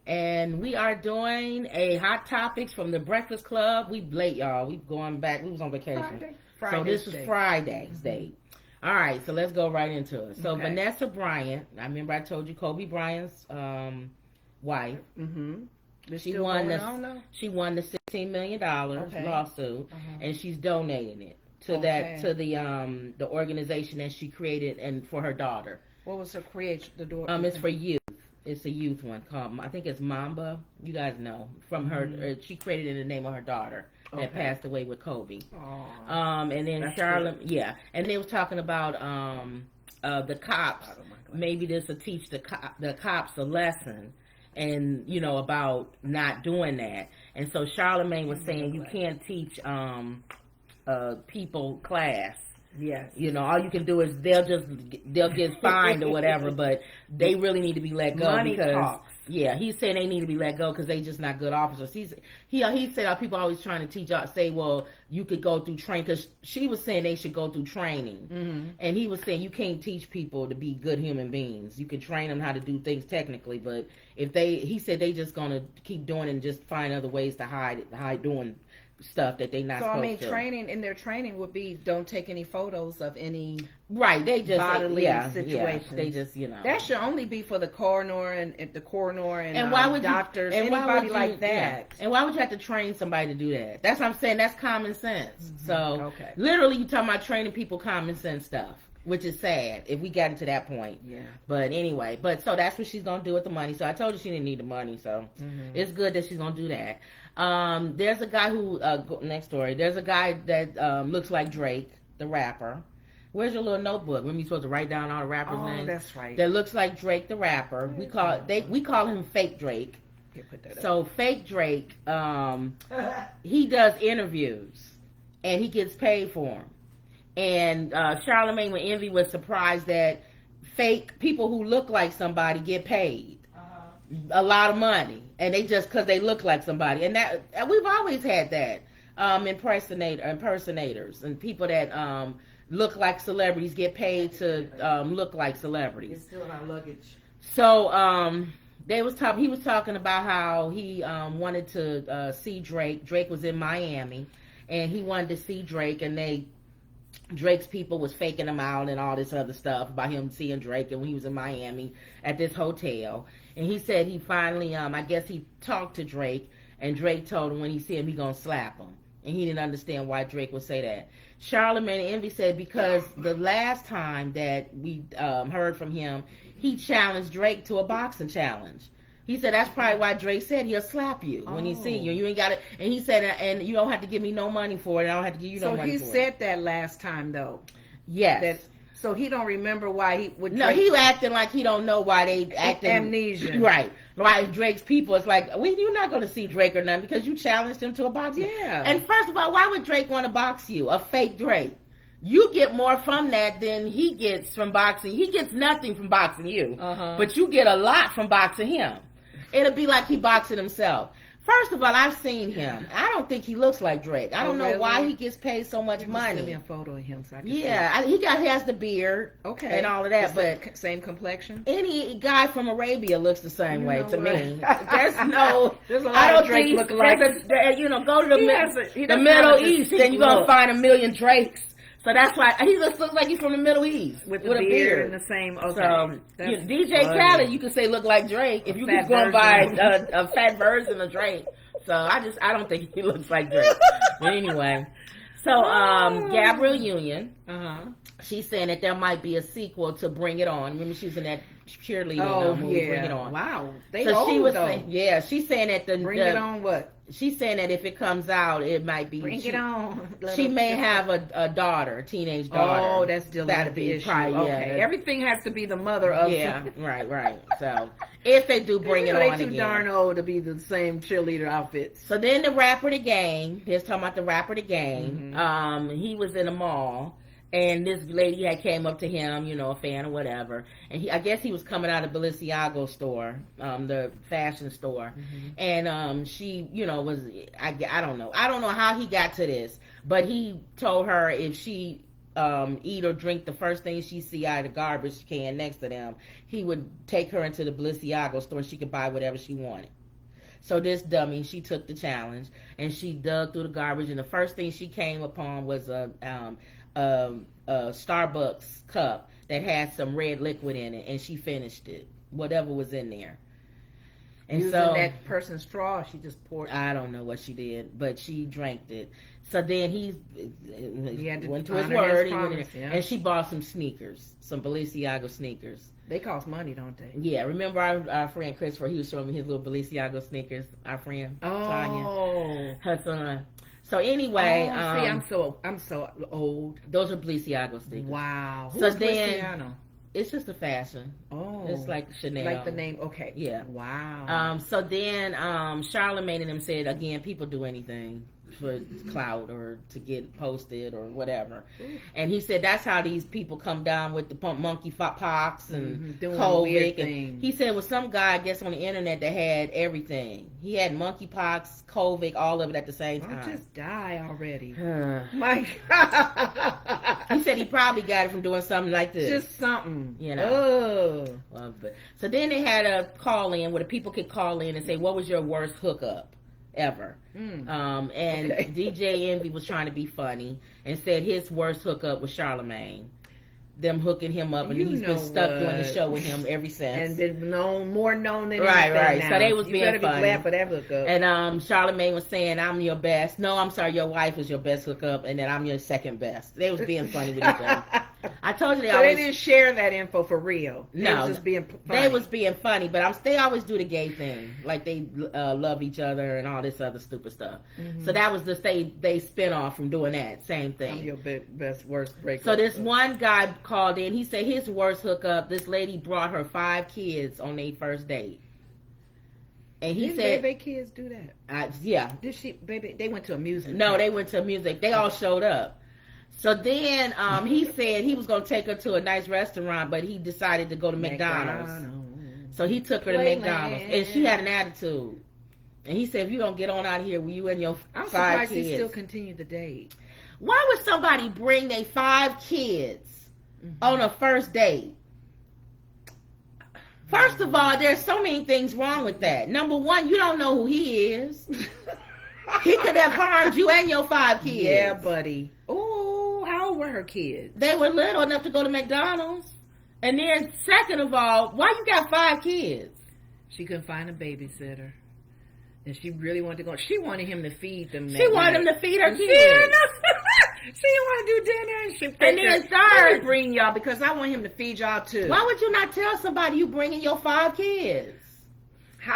And we are doing a Hot Topics from the Breakfast Club. We late, y'all. We going back. We was on vacation. So this is Friday's date. All right, so let's go right into it. So Vanessa Bryant, I remember I told you Kobe Bryant's wife. She won the $16 million lawsuit, and she's donating it to the organization that she created and for her daughter. What was her creation? It's for youth. It's a youth one called, I think it's Mamba. You guys know from her. She created it in the name of her daughter that passed away with Kobe. And then Charlotte, and they was talking about the cops. Maybe this will teach the cops a lesson, and about not doing that. And so Charlemagne was saying you can't teach people class. Yes. All you can do is they'll get fined or whatever, but they really need to be let go. Money because talks. he's saying they need to be let go because they just not good officers. He said people always trying to teach say, well, you could go through training, because she was saying they should go through training, and he was saying you can't teach people to be good human beings. You can train them how to do things technically, but he said they just gonna keep doing it and just find other ways to hide doing stuff that they not supposed to. Training in their training would be don't take any photos of any they just bodily situations. They just that should only be for the coroner and why would doctors, and anybody like that. And why would you have to train somebody to do that? That's what I'm saying. That's common sense. So literally, you talking about training people common sense stuff, which is sad if we got into that point. Yeah. But anyway, so that's what she's gonna do with the money. So I told her she didn't need the money. So it's good that she's gonna do that. There's a guy who next story. There's a guy that looks like Drake, the rapper. Where's your little notebook? When we supposed to write down all the rappers' names? Oh, that's right. That looks like Drake, the rapper. We call him Fake Drake. So Fake Drake, he does interviews and he gets paid for them. And Charlemagne with Envy was surprised that fake people who look like somebody get paid a lot of money, and they just because they look like somebody. And that we've always had that impersonators and people that look like celebrities get paid to look like celebrities. It's still in our luggage. So he was talking about how he wanted to see Drake. Drake was in Miami, and he wanted to see Drake, and Drake's people was faking him out and all this other stuff about him seeing Drake, and when he was in Miami at this hotel. And he said he finally, I guess he talked to Drake, and Drake told him when he see him, he gonna slap him. And he didn't understand why Drake would say that. Charlemagne Envy said because the last time that we heard from him, he challenged Drake to a boxing challenge. He said that's probably why Drake said he'll slap you when he see you. You ain't got it. And he said, and you don't have to give me no money for it. I don't have to give you no money for it. So he said that last time, though. Yes. So he don't remember why he would. No, he acting like he don't know why they acting amnesia. Right. Like Drake's people, it's like you're not going to see Drake or nothing because you challenged him to a boxing. Yeah. And first of all, why would Drake want to box you? A fake Drake. You get more from that than he gets from boxing. He gets nothing from boxing you, but you get a lot from boxing him. It'll be like he boxing himself. First of all, I've seen him. I don't think he looks like Drake. I don't know why he gets paid so much money. Send me a photo of him so I can he has the beard, and all of that, but same complexion. Any guy from Arabia looks the same way to me. There's a lot I don't of Drake think look like. go to the Middle East, and you're gonna find a million Drakes. So that's why he just looks like he's from the Middle East with a beard and the same. Okay. So DJ Khaled, you could say look like Drake if you could go and buy a fat version of Drake. So I don't think he looks like Drake. But anyway, so Gabrielle Union, she's saying that there might be a sequel to Bring It On. Remember she was in that cheerleading movie Bring It On. Wow, she's saying that Bring It On what? She's saying that if it comes out, it might be. Bring it on. She may have a daughter, a teenage daughter. Oh, that's still that'd be issue. Okay, everything has to be the mother of. Yeah, right. So if they do Bring It On, they too darn old to be the same cheerleader outfits. So then the rapper The Game. He's talking about the rapper The Game. He was in a mall. And this lady had came up to him, a fan or whatever. And I guess he was coming out of Balenciaga store, the fashion store. And she, I don't know. I don't know how he got to this. But he told her if she eat or drink the first thing she see out of the garbage can next to them, he would take her into the Balenciaga store. She could buy whatever she wanted. So this dummy, she took the challenge and she dug through the garbage, and the first thing she came upon was a Starbucks cup that had some red liquid in it, and she finished it, whatever was in there. And using so that person's straw, she just poured. I don't know what she did, but she drank it. So then he went to his word, and she bought some sneakers, some Balenciaga sneakers. They cost money, don't they? Yeah, remember our friend Christopher? He was showing me his little Balenciaga sneakers. Our friend Tanya, her son. So anyway, see, I'm so old. Those are Balenciaga sneakers. Wow. So then, it's just a fashion. Oh, it's like Chanel, like the name. Okay. Yeah. Wow. So then, Charlamagne and them said again, people do anything for clout or to get posted or whatever. And he said that's how these people come down with the monkeypox and COVID. And he said, well, some guy, I guess, on the internet that had everything. He had monkeypox, COVID, all of it at the same time. I'll just die already. My God. He said he probably got it from doing something like this. Just something. You know. So then they had a call in where the people could call in and say, what was your worst hookup ever? And DJ Envy was trying to be funny and said his worst hookup was Charlamagne. Them hooking him up, and he's been stuck doing the show with him ever since. And been more known than right. Now. So they was being funny. Be glad for that hookup. And Charlamagne was saying, "I'm your best." No, I'm sorry, your wife is your best hookup, and then I'm your second best. They was being funny with each other. I told you they didn't share that info for real. They was just being funny. They was being funny, but they always do the gay thing, like they love each other and all this other stupid stuff. So that was they spin off from doing that same thing. I'm your best worst breakup. So this one guy called in. He said his worst hookup. This lady brought her 5 kids on their first date, and he said, "Baby, kids do that." Yeah. Did she, baby? They went to a music. No, they went to music. They all showed up. So then he said he was going to take her to a nice restaurant, but he decided to go to McDonald's. So he took her to McDonald's, and she had an attitude. And he said, if you don't get on out of here, you and your 5 kids. I'm surprised he still continued the date. Why would somebody bring their 5 kids on a first date? First of all, there's so many things wrong with that. Number one, you don't know who he is. He could have harmed you and your 5 kids. Yeah, buddy. Oh, how old were her kids? They were little enough to go to McDonald's. And then, second of all, why you got 5 kids? She couldn't find a babysitter. And she really wanted to go. She wanted him to feed them. She wanted him to feed her kids. She didn't want to do dinner. And then third, let me bring y'all because I want him to feed y'all too. Why would you not tell somebody you bringing your 5 kids?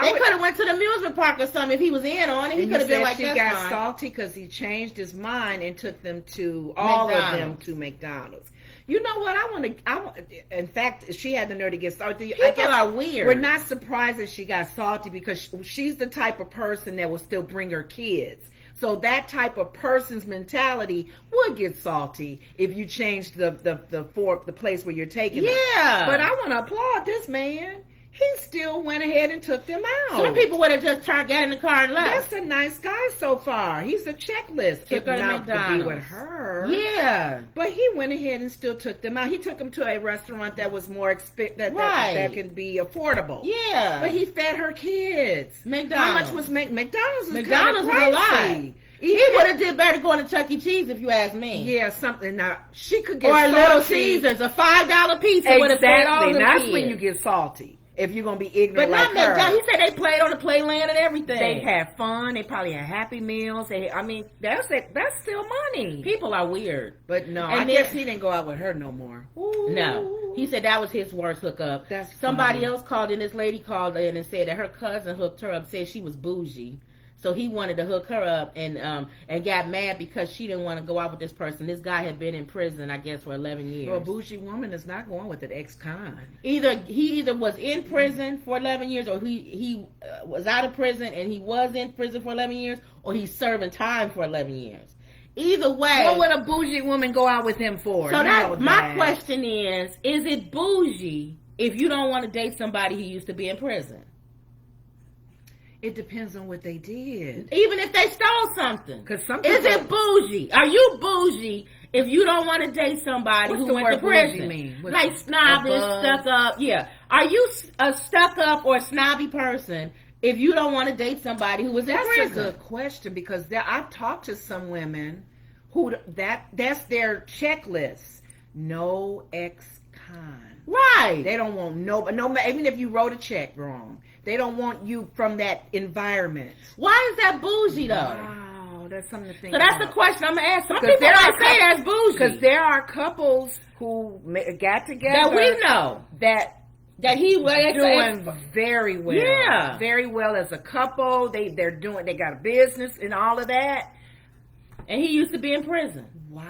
They could have went to the amusement park or something if he was in on it. He could have been like, she got salty because he changed his mind and took them to all of them to McDonald's. You know what? I want. In fact, she had the nerve to get salty. People are weird. We're not surprised that she got salty because she's the type of person that will still bring her kids. So that type of person's mentality would get salty if you changed the place where you're taking them. Yeah. But I want to applaud this man. He still went ahead and took them out. Some people would have just got in the car and left. That's a nice guy so far. He's a checklist. Took her to McDonald's. To be with her. Yeah. But he went ahead and still took them out. He took them to a restaurant that was more that could be affordable. Yeah. But he fed her kids. McDonald's. How much was McDonald's? McDonald's was a lot. He would have did better going to Chuck E. Cheese if you ask me. Yeah, something. Now she could get or salty. Little Caesars, a $5 pizza would have fed all the That's kids. when you get salty. If you're going to be ignorant but like not her. McDonald's. He said they played on the playland and everything. They had fun. They probably had Happy Meals. That's still money. People are weird. But no, I guess he didn't go out with her no more. Ooh. No. He said that was his worst hookup. Somebody else called in. This lady called in and said that her cousin hooked her up, said she was bougie. So he wanted to hook her up and got mad because she didn't want to go out with this person. This guy had been in prison, I guess, for 11 years. Well, a bougie woman is not going with an ex-con. He either was in prison for 11 years or he was out of prison and he was in prison for 11 years or he's serving time for 11 years. Either way. What would a bougie woman go out with him for? So my question is it bougie if you don't want to date somebody who used to be in prison? It depends on what they did. Even if they stole something. Is it bougie? Are you bougie if you don't want to date somebody What's who the went to word bougie prison, mean? What's like snobbish, above? stuck up, yeah. Are you a stuck up or snobby person if you don't want to date somebody who was in That's a prison? good question, because I've talked to some women who that's their checklist. No ex-con. Right. They don't want no, even if you wrote a check wrong, they don't want you from that environment. Why is that bougie though? Wow, that's something to think So that's about. the question I'm gonna ask. Some 'Cause people there might are say that's bougie Because there are couples who got together that we know that he was doing very well. Yeah. Very well as a couple. They got a business and all of that. and he used to be in prison. Wow.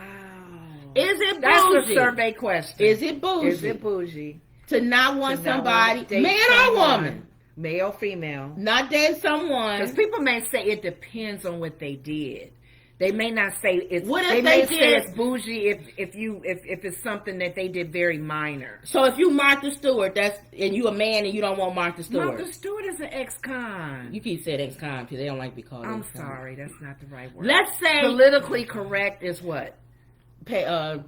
Is it That's bougie? the survey question. Is it bougie? Is it bougie? To not want To not somebody, want to date man someone, or woman, male, female? not date Because someone. people may say it depends on what they did. They may not say it's. What if they they may say did- it's bougie if it's something that they did very minor. So if you Martha Stewart, and you a man and you don't want Martha Stewart, Martha Stewart is an ex-con. you keep saying ex-con because they don't like to be called. I'm ex-con. sorry, that's not the right word. Let's say Politically correct is what? I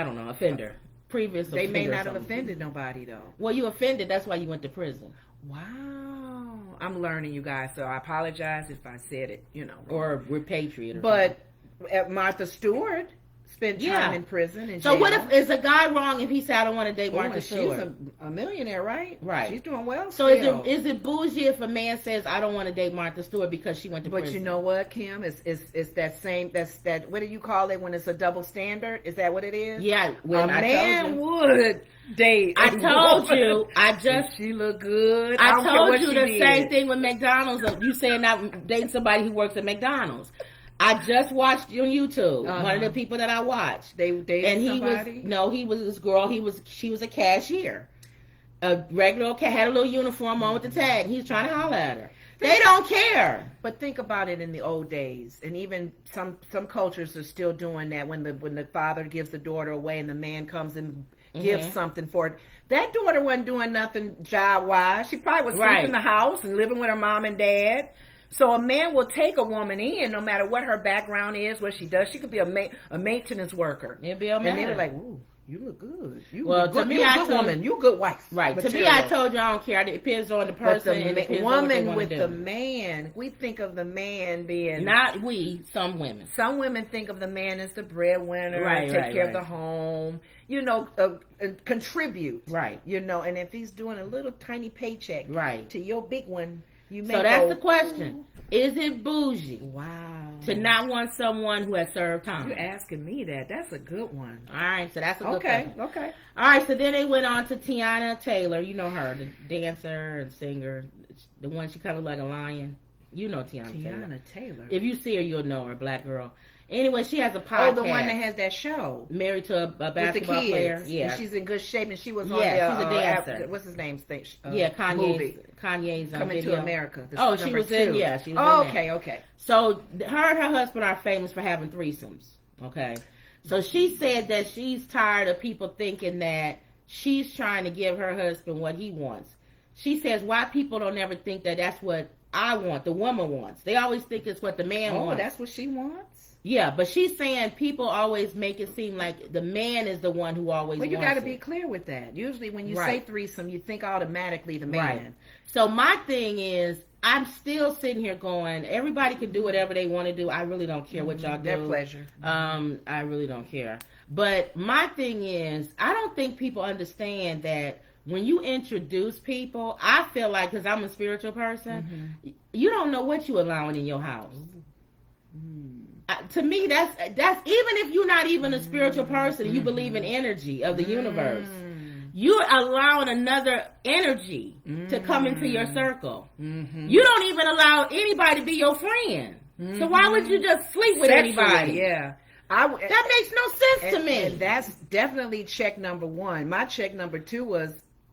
don't know, offender, previous. They may offender or not have something. offended nobody though. Well, you offended. That's why you went to prison, Wow, I'm learning, you guys. So I apologize if I said it, wrong. or repatriate. Or But Martha Stewart spent time Yeah. in prison. And so what if is a guy wrong if he said I don't want to date Martha she's Stewart? a millionaire, right? Right. She's doing well. So still. is it bougie if a man says I don't want to date Martha Stewart because she went to But prison? you know what, Kim? It's that same. That's that. What do you call it when it's a double standard? Is that what it is? Yeah, A when I man told you, would date. I a told woman. you, I If just she look good. I don't care told what you she the did. same thing with McDonald's. You saying not dating somebody who works at McDonald's. I just watched on YouTube one of the people that I watched. They dated And he was this girl. She was a cashier, a regular had a little uniform on with the tag. He's trying to holler at her. They don't care. But think about it in the old days, and even some cultures are still doing that. When the father gives the daughter away, and the man comes and gives something for it. That daughter wasn't doing nothing job wise. She probably was sleeping in the house and living with her mom and dad. So a man will take a woman in, no matter what her background is, what she does. She could be a maintenance worker. It'd be a man. And they were like, "Ooh, you look good. You Well, look good. to me, You a I good told- woman. You a good wife." Right. To me, Material. I told you I don't care. It depends on the But person and it the depends on what they woman want with to the do. man, we think of the man being. Not we, some women. Some women think of the man as the breadwinner, Right, take right, care right. of the home, contribute. Right. And if he's doing a little tiny paycheck Right. to your big one, you may So that's go, the question. Is it bougie wow. to not want someone who has served time? You're asking me that. That's a good one. All right, so that's a good Okay, question. okay. All right, so then they went on to Tiana Taylor. You know her, the dancer and singer, the one she kind of like a lion. You know Tiana Taylor. Tiana Taylor. If you see her, you'll know her, black girl. Anyway, she has a podcast. Oh, the one that has that show. Married to a With the basketball kids. player. Yeah. And she's in good shape, and she was on Yeah, the, she's a dancer. what's his name's thing? Yeah, movie. Kanye's Coming video. to America. This Oh, is she number was in, 2. yeah, she was Oh, in okay, that. okay. So her and her husband are famous for having threesomes. Okay. So she said that she's tired of people thinking that she's trying to give her husband what he wants. She says, why people don't ever think that that's what I want, the woman wants. They always think it's what the man Oh, wants. that's what she wants? Yeah, but she's saying people always make it seem like the man is the one who always Well, you wants got to it. be clear with that. Usually when you Right. say threesome, you think automatically the man. Right. So my thing is, I'm still sitting here going, everybody can do whatever they want to do. I really don't care what y'all do. Their pleasure. I really don't care. But my thing is, I don't think people understand that when you introduce people, I feel like, because I'm a spiritual person, you don't know what you're allowing in your house. To me, that's even if you're not even a spiritual person, and you believe in energy of the universe. You're allowing another energy to come into your circle. You don't even allow anybody to be your friend. So why would you just sleep with anybody? Yeah. That makes no sense to me. And that's definitely check number 1. My check number 2 was,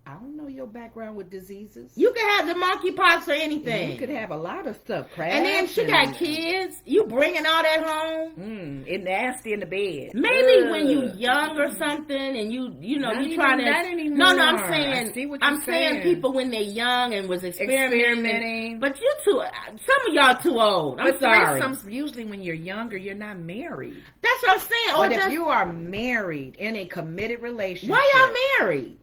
I don't know your background with diseases. You could have the monkeypox or anything. You could have a lot of stuff. Crash and then she got kids. You bringing all that home? It nasty in the bed. Maybe when you young or something, and you know Not you trying even to. that anymore. No, I'm I saying. see what you're I'm saying saying. people when they're young and was experimenting. Experimenting. But you too. Some of y'all too old. I'm But sorry. threesomes, usually when you're younger, you're not married. That's what I'm saying. Or But just, if you are married in a committed relationship, why y'all married?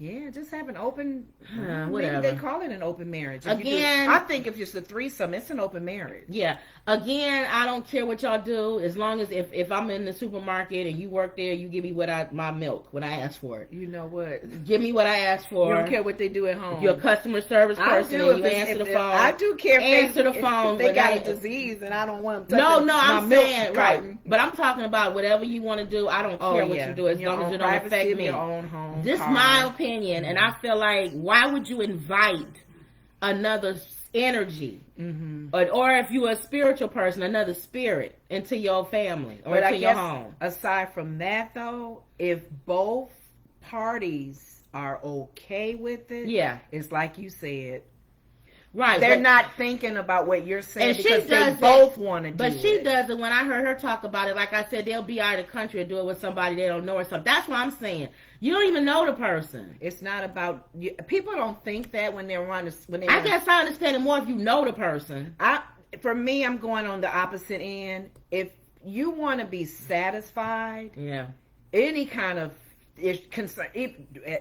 Yeah, just have an open. Maybe whatever. they call it an open marriage. If you do- Again- I think if it's a threesome, it's an open marriage. Yeah. Again, I don't care what y'all do. As long as if I'm in the supermarket and you work there, you give me my milk when I ask for it. You know what? Give me what I ask for. You don't care what they do at home. You're a customer service I person do. and you If it's- answer the if- phone. I do care. Answer the if phone. they got a without- disease and I don't want them No, touching no, my I'm milk saying right. carton. But I'm talking about whatever you want to do. I don't care what you do as In your long as own it don't privacy affect of me. your own home. This is car. my opinion, and I feel like why would you invite another energy, or if you're a spiritual person, another spirit into your family or But I into your guess home? aside from that, though, if both parties are okay with it, Yeah, it's like you said. right. They're but- not thinking about what you're saying And she because they does that- both want to do But it. she does it. When I heard her talk about it, like I said, they'll be out of the country and do it with somebody they don't know or something. That's what I'm saying. You don't even know the person. It's not about people don't think that when they're on when they. I guess I understand it more if you know the person. For me, I'm going on the opposite end. If you want to be satisfied, Yeah. any kind of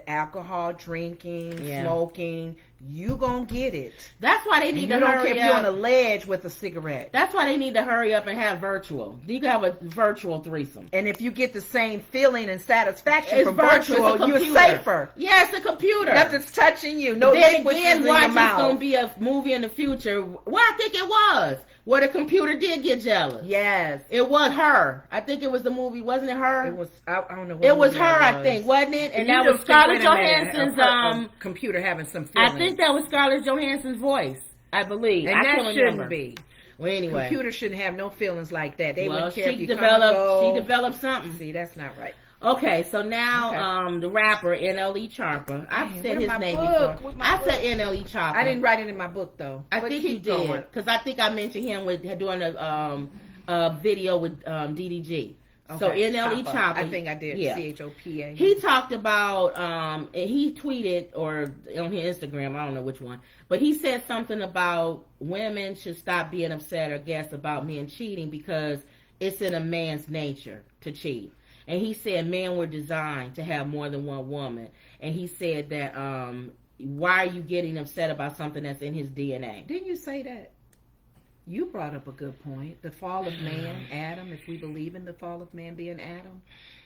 alcohol, drinking, Yeah. smoking, you gonna get it. That's why they And need you to don't care hurry if you're on a up. ledge with a cigarette. That's why they need to hurry up and have virtual. You can have a virtual threesome. And if you get the same feeling and satisfaction It's from virtual. virtual, It's a you're computer. safer. Yeah, it's a computer. Nothing's touching you. No then liquids again, in watch, your it's mouth. gonna be a movie in the future. Well, I think it was where the computer did get jealous. Yes. It was her. I think it was the movie, wasn't it? Her. It was. I don't know. What It was movie her, that I think, wasn't it? And You that don't was Scarlett think- wait a minute, Johansson's. a computer having some feelings. I think that was Scarlett Johansson's voice. I believe. and I that can't shouldn't remember. be. Well, anyway. Computer shouldn't have no feelings like that. They Well, wouldn't care if she you developed. come and She go. developed something. See, that's not right. Okay, so now Okay. the rapper NLE Chopper. I've Man, said where's his my name book? before. Where's my I book? said NLE Chopper. I didn't write it in my book though. I But think keep you did going. because I think I mentioned him with doing a video with DDG. So Okay, NLE Chopper. I think I did. Yeah. CHOPA. He talked about and he tweeted or on his Instagram, I don't know which one, but he said something about women should stop being upset or guess about men cheating because it's in a man's nature to cheat. And he said men were designed to have more than one woman. And he said that why are you getting upset about something that's in his DNA? Didn't you say that? You brought up a good point. The fall of man, Adam, if we believe in the fall of man being Adam,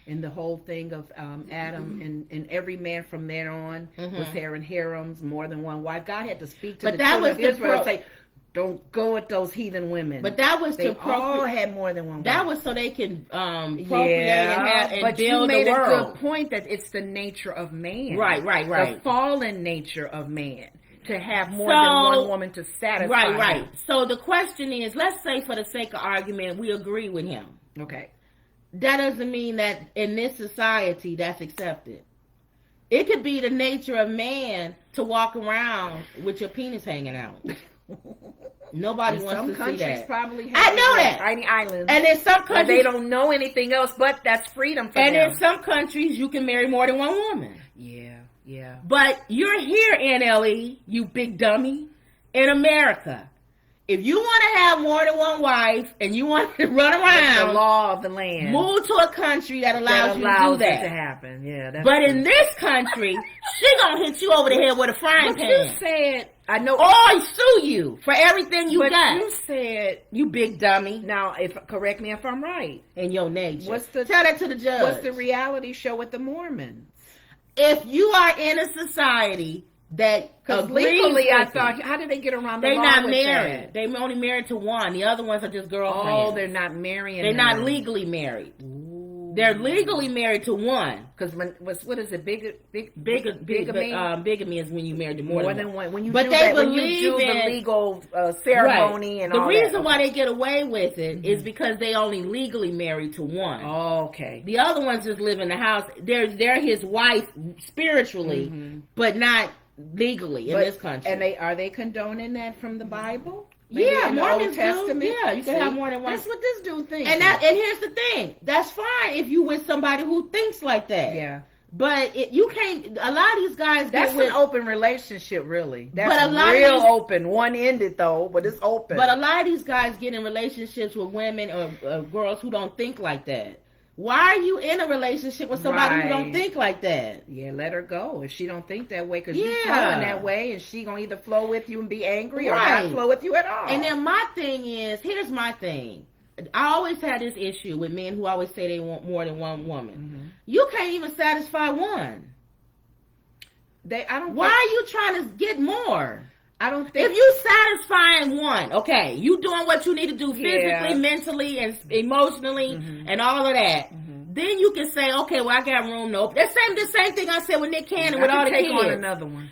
and the whole thing of Adam and every man from there on was having harems, more than one wife. God had to speak to But the that children was of the Israel and say, don't go with those heathen women. But that was they to all had more than one that wife. was so they can procreate and but build you made the a world. good point that it's the nature of man. Right. The fallen nature of man. To have more So- than one woman to satisfy Right. him. So the question is, let's say for the sake of argument, we agree with him. Okay. That doesn't mean that in this society that's accepted. It could be the nature of man to walk around with your penis hanging out. Nobody And wants some to see countries that. probably have I know that. tiny islands. And in some But countries, they don't know anything else, but that's freedom for and them. in some countries, you can marry more than one woman. Yeah. But you're here, NLE, you big dummy, in America. If you want to have more than one wife and you want to run That's the around, law of the land. move to a country that allows you to do it to that. happen. Yeah, that's But true. in this country, she gonna hit you over the head with a frying But you pan. said, I know. Or sue you for everything you but got. you said, You big dummy now, correct me if I'm right. in your nature. What's the- Tell that to the judge. What's the reality show with the Mormons? If you are in a society that Because agrees legally, I with you, thought, how did they get around the they're law not with married. that? They're only married to one. The other ones are just girlfriends. Oh, they're not marrying They're not them. legally married. Ooh. They're legally married to one. Because what is it? Bigamy? Bigamy is when you married to more than one. When you But do they that, when you believe do the in- legal ceremony Right. and The all reason that. why they get away with it is because they only legally married to one. Oh, okay. The other ones just live in the house. They're his wife spiritually, but not legally in this country. And are they condoning that from the Bible? Maybe yeah, in the Mormons Old Testament. do. Yeah, you can have more than one. That's what this dude thinks. And here's the thing. That's fine if you with somebody who thinks like that. Yeah. But you can't. A lot of these guys. That's get with, an open relationship, really. That's But a lot of real these- open. One-ended though, but it's open. But a lot of these guys get in relationships with women or girls who don't think like that. Why are you in a relationship with somebody who don't Right. think like that? yeah, let her go if she don't think that way, because you Yeah. flowing that way, and she gonna either flow with you and be angry or Right. not flow with you at all. And then my thing is, here's my thing. I always had this issue with men who always say they want more than one woman. You can't even satisfy one. Why are you trying to get more? I don't think If you satisfying one, okay, you doing what you need to do physically, Yeah. mentally, and emotionally, and all of that. Then you can say, okay, well, I got room to open. The same thing I said with Nick Cannon with all the take kids. on another one.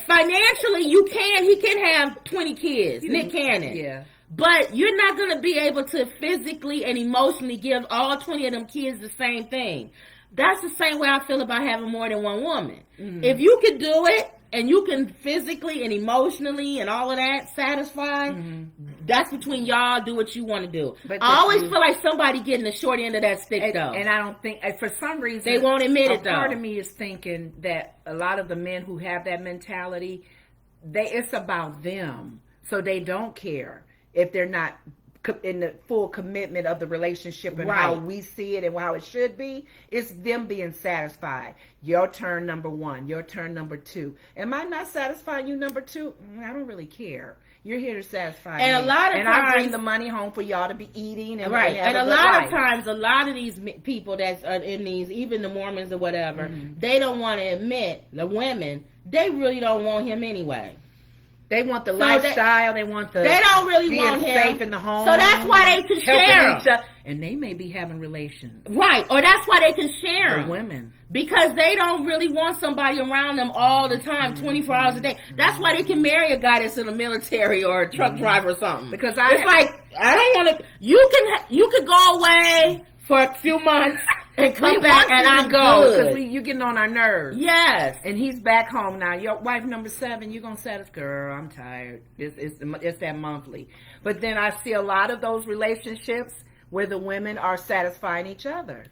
Financially, he can have 20 kids, Nick Cannon. Yeah. But you're not going to be able to physically and emotionally give all 20 of them kids the same thing. That's the same way I feel about having more than one woman. If you can do it, and you can physically and emotionally and all of that satisfy, that's between y'all. Do what you want to do. But I always feel like somebody getting the short end of that stick, though. And I don't think, for some reason, They won't admit it, though. Part of me is thinking that a lot of the men who have that mentality, it's about them, so they don't care if they're not in the full commitment of the relationship and how Right. we see it and how it should be. It's them being satisfied. Your turn, number one. Your turn, number two. Am I not satisfying you, number two? I don't really care. You're here to satisfy me. And a lot of and I bring times- the money home for y'all to be eating and Right, have and a good lot life. of times, a lot of these people that's in these, even the Mormons or whatever, they don't want to admit, the women, they really don't want him anyway. They want the So lifestyle. They want the. They don't really being want him. safe in the home. So that's why they can helping share each him. other. And they may be having relations. Right, or that's why they can share The him. women. Because they don't really want somebody around them all the time, 24 hours a day. That's why they can marry a guy that's in the military or a truck driver or something. Because it's like, I don't want to. You can go away for a few months and come back, and I'm good. Because you're getting on our nerves. Yes. And he's back home now. Your wife number 7, you're going to satisfy. Girl, I'm tired. It's that monthly. But then I see a lot of those relationships where the women are satisfying each other.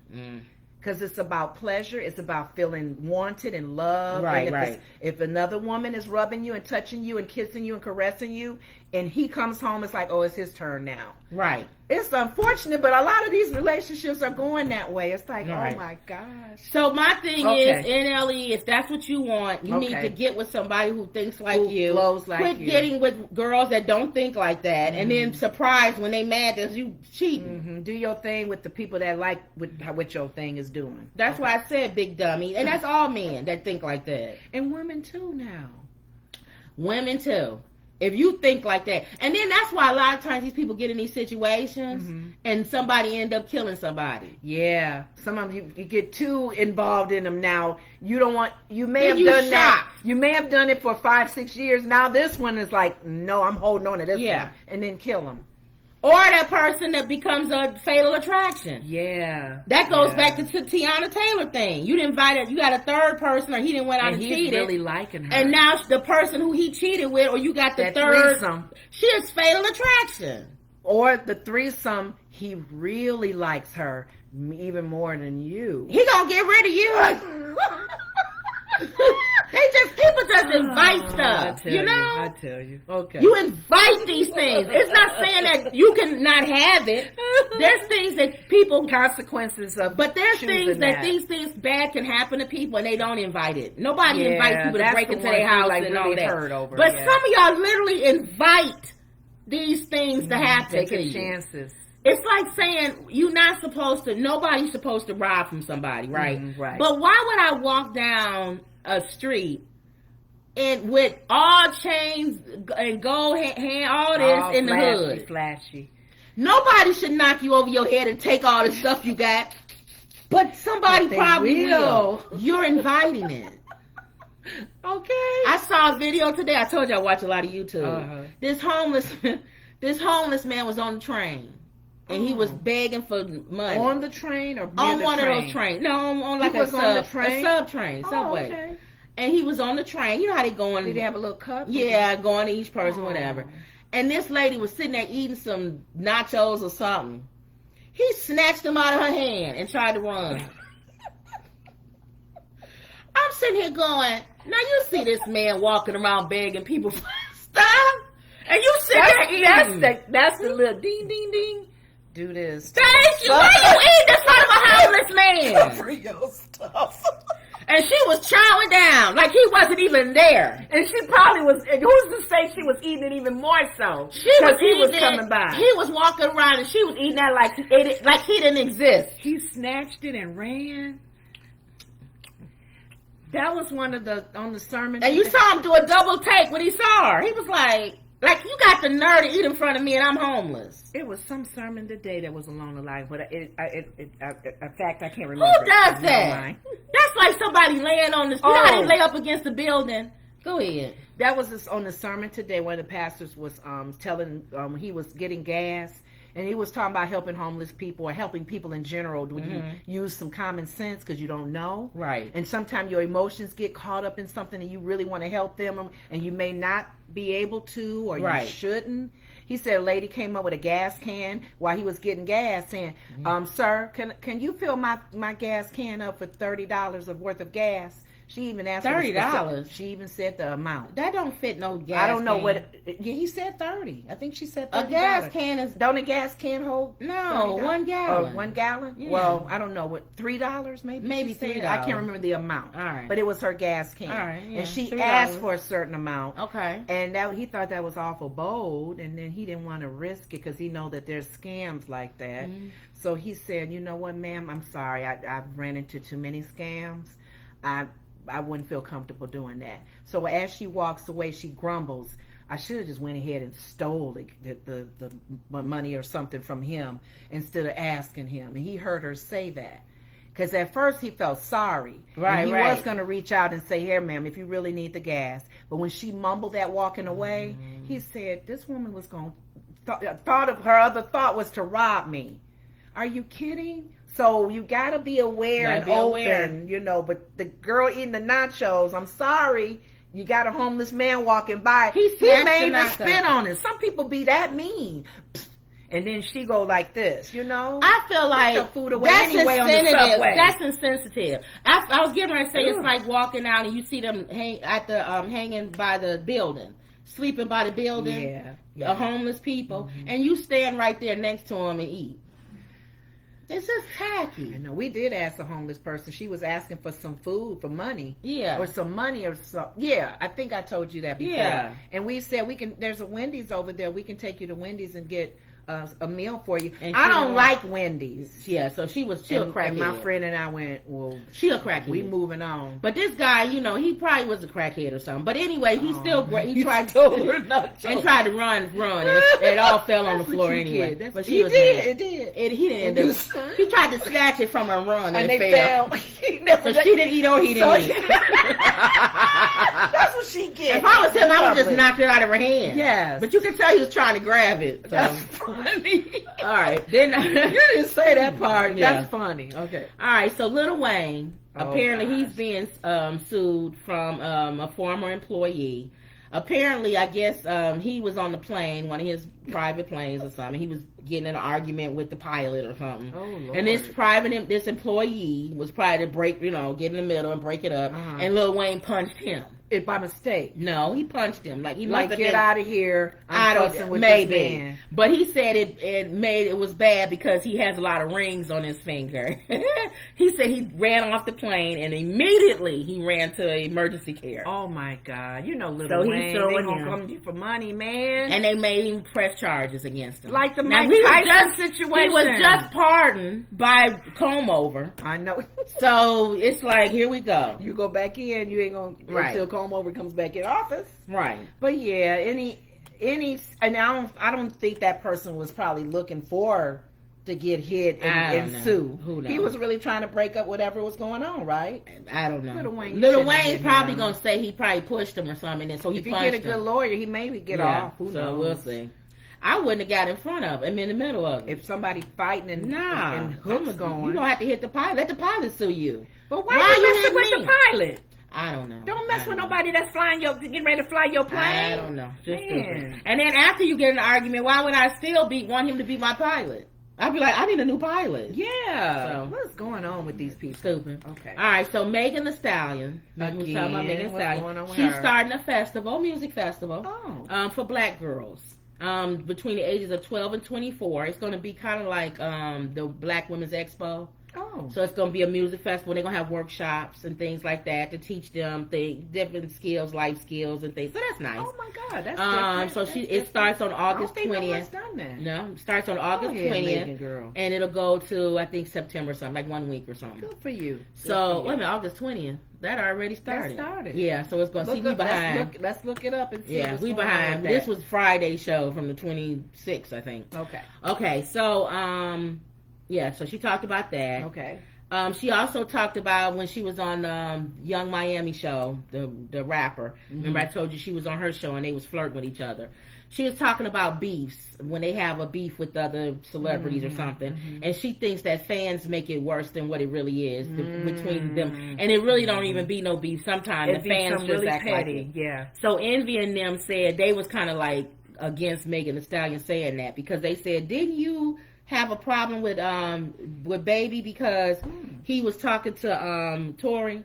Because it's about pleasure. It's about feeling wanted and loved. Right, and right. If another woman is rubbing you and touching you and kissing you and caressing you, and he comes home, it's like, oh, it's his turn now. Right. It's unfortunate, but a lot of these relationships are going that way. It's like, Right. oh my gosh. So my thing is, NLE, if that's what you want, you need Okay. to get with somebody who thinks like Who you. flows like Quit you. getting with girls that don't think like that, and then surprised when they mad that you cheating. Do your thing with the people that like what your thing is doing. That's why I said big dummy, and that's all men that think like that. And women too now. Women too. If you think like that, and then that's why a lot of times these people get in these situations, and somebody end up killing somebody. Yeah, some of you get too involved in them now. You don't want. You may Then have you done that. shocked. You may have done it for 5-6 years. Now this one is like, no, I'm holding on to this Yeah. one, and then kill them. Or that person that becomes a fatal attraction. Yeah, That goes back to Tiana Taylor thing. You invited, you got a third person, or he didn't went out and he's cheated, really liking her. and now the person who he cheated with, or you got the That third, threesome. she is fatal attraction. Or the threesome, he really likes her even more than you. He gonna get rid of you. People just invite stuff, you know. I tell you. Okay. You invite these things. It's not saying that you can not have it. There's things that people, consequences of, but there's choosing things that these things bad can happen to people and they don't invite it. Nobody Yeah, invites people to that's break the into one their who, house like, and really all that. hurt over, But yeah. some of y'all literally invite these things to happen to taking you. chances. It's like saying you're not supposed to. Nobody's supposed to rob from somebody, right? Right. But why would I walk down a street and with all chains and gold hand, all this All in the flashy, hood? flashy. Nobody should knock you over your head and take all the stuff you got. But somebody But they probably will. will. You're inviting it. Okay. I saw a video today. I told you I watch a lot of YouTube. Uh-huh. This homeless man was on the train, and he was begging for money On the train or near on the one train? of those trains. No, on like He a was on the sub, train? a sub train, subway. Oh, okay. And he was on the train. You know how they going? Did he have a little cup? Yeah, going to each person, Oh. whatever. And this lady was sitting there eating some nachos or something. He snatched them out of her hand and tried to run. I'm sitting here going, now you see this man walking around begging people for stuff, and you sit there eating. That's the little ding, ding, ding. Do this. Thank you. Why you eating this front of a homeless man? For your stuff. And she was chowing down like he wasn't even there. And she probably was. And who's to say she was eating it even more so? He was eating coming by. He was walking around and she was eating that like he didn't exist. He snatched it and ran. That was one of the on the sermon. And you saw him do a double take when he saw her. He was like you got the nerve to eat in front of me and I'm homeless. It was some sermon today that was along the line, but in fact I can't Who remember. does that? That's like somebody laying on the. You know how Oh. they lay up against the building? Go ahead. That was on the sermon today. One of the pastors was telling he was getting gas, and he was talking about helping homeless people or helping people in general when you use some common sense because you don't know. Right. And sometimes your emotions get caught up in something and you really want to help them and you may not be able to or Right. you shouldn't. He said a lady came up with a gas can while he was getting gas saying, sir, can you fill my gas can up for $30 of worth of gas? She even asked for the $30? She even said the amount. That don't fit no gas. I don't know can. what. Yeah, he said 30. I think she said $30. A gas can is Don't a gas can hold? no $30? 1 gallon. Oh, 1 gallon? Yeah. Well, I don't know what $3 maybe. Maybe she said? $3. I can't remember the amount. All right. But it was her gas can. All right, yeah, And she $3. asked for a certain amount. Okay. And he thought that was awful bold, and then he didn't want to risk it because he know that there's scams like that. So he said, you know what, ma'am, I'm sorry. I've ran into too many scams. I wouldn't feel comfortable doing that. So as she walks away, she grumbles, I should have just went ahead and stole the money or something from him instead of asking him. And he heard her say that. Because at first he felt sorry. Right, and he right. was going to reach out and say, here, ma'am, if you really need the gas. But when she mumbled that walking away, he said, this woman was going to, thought of her other thought was to rob me. Are you kidding? So you got to be aware Gotta and be open, aware. But the girl eating the nachos, I'm sorry. You got a homeless man walking by. He He snatched may the even nacho. spit on it. Some people be that mean. And then she go like this, I feel like your food away that's anyway on the insensitive. subway. That's insensitive. I was getting ready to say it's Ugh. like walking out and you see them hanging by the building, sleeping by the building. Yeah. Homeless people, and you stand right there next to them and eat. It's just tacky. I know. We did ask a homeless person. She was asking for some food, for money. Yeah. Or some money or something. Yeah, I think I told you that before. Yeah. And we said there's a Wendy's over there. We can take you to Wendy's and get a meal for you. And I she don't don't- like Wendy's. Yeah, so she'll crack And my friend and I went, well, She'll crack we moving on. But this guy, he probably was a crackhead or something. But anyway, he still he You tried told to her not to. and tried to run, and it all fell on the That's what floor you anyway. did. That's But what she you was did. mad. It did. He didn't end up. He tried to snatch it from her and run, And it they fell. fell. So she didn't eat or he didn't eat. That's what she gets. If I was him, I would just knock it out of her hand. Yes. But you can tell he was trying to grab it. So. That's funny. All right. Then You didn't say that part. Yeah. That's funny. Okay. All right. So Lil Wayne, Oh, apparently gosh. he's being sued from a former employee. Apparently, I guess he was on the plane, one of his private planes or something. He was getting in an argument with the pilot or something. Oh, Lord. And this employee was probably to break, get in the middle and break it up. Uh-huh. And Lil Wayne punched him. It by mistake. No, he punched him. Like he must Like, have get been out of here. I I'm don't fussing with maybe, this man. but he said it was bad because he has a lot of rings on his finger. He said he ran off the plane and immediately he ran to emergency care, Oh my God! You know, So little he's Wayne, they suing gonna him. come to you for money, man. and they made him press charges against him. Like the Now, Mike he was Tyson just- situation. He was just pardoned by comb over, I know. so it's like here we go. You go back in, you ain't gonna Right. until Comover comes back in office. Right. But yeah, any, and I don't think that person was probably looking for to get hit I and don't know. sue. Who knows? He was really trying to break up whatever was going on, right? I don't know. Lil Wayne, you Lil shouldn't Wayne's have probably him. gonna say he probably pushed him or something, and so he If you punched get a good him. lawyer, he maybe get Yeah, off. Who so knows? we'll see. I wouldn't have got in front of him, in the middle of it. If somebody fighting and Nah, and hooks going, you don't have to hit the pilot. Let the pilot sue you. but why why you you messing hit with me? the pilot? I don't know. Don't mess I with don't nobody that's flying getting ready to fly your know. plane. I don't know. Just Man. stupid. And then after you get in an argument, why would I still want him to be my pilot? I'd be like, I need a new pilot. Yeah. So- What's going on with these people? Stupid. Okay. All right, so Megan Thee Stallion. Again, We're talking about Megan Thee what's Stallion. going on with She's her? starting a festival, music festival, Oh. for black girls. Between the ages of 12 and 24. It's going to be kind of like the Black Women's Expo. Oh. So it's going to be a music festival. They're going to have workshops and things like that to teach them different skills, life skills and things. So that's nice. Oh my God, that's different. So That's it different. starts on I don't August think no 20th. one's done that. No, it starts on August Go ahead, 20th. Megan, girl. And it'll go to, I think, September or something, like 1 week or something. Good for you. So, wait a minute, August 20th. That already started. That started. Yeah, so it's going to see we behind. Let's look it up and see. Yeah, what's we going on behind. with This that. was Friday's show from the 26th, I think. Okay. Okay, so, yeah, so she talked about that. Okay. She also talked about when she was on Young Miami show, the rapper. Remember I told you she was on her show and they was flirting with each other. She was talking about beefs, when they have a beef with other celebrities or something. And she thinks that fans make it worse than what it really is between them. And it really don't even be no beef. Sometimes It'd the be fans some just really act like petty. it. Yeah. So Envy and them said they was kind of like against Megan Thee Stallion saying that because they said, didn't you have a problem with Baby because he was talking to Tory?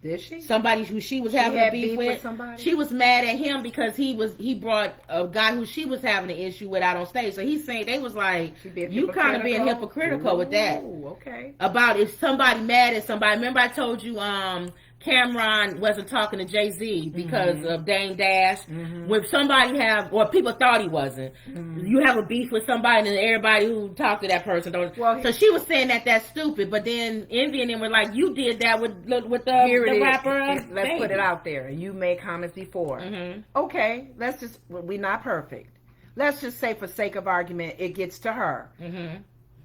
Did she? Somebody who she was She having had a beef beef with. with somebody? She was mad at him because he brought a guy who she was having an issue with out on stage. So he's saying they was like, She being you kind of being hypocritical with that. Ooh, okay. About if somebody mad at somebody. Remember I told you Cameron wasn't talking to Jay-Z because of Dame Dash. When somebody or people thought he wasn't, you have a beef with somebody and then everybody who talked to that person don't. Well, so she was saying that that's stupid, but then Envy and them were like, you did that with Here it the is. rapper. Let's put Baby. it out there. You made comments before. Okay, we're not perfect. Let's just say for sake of argument, it gets to her.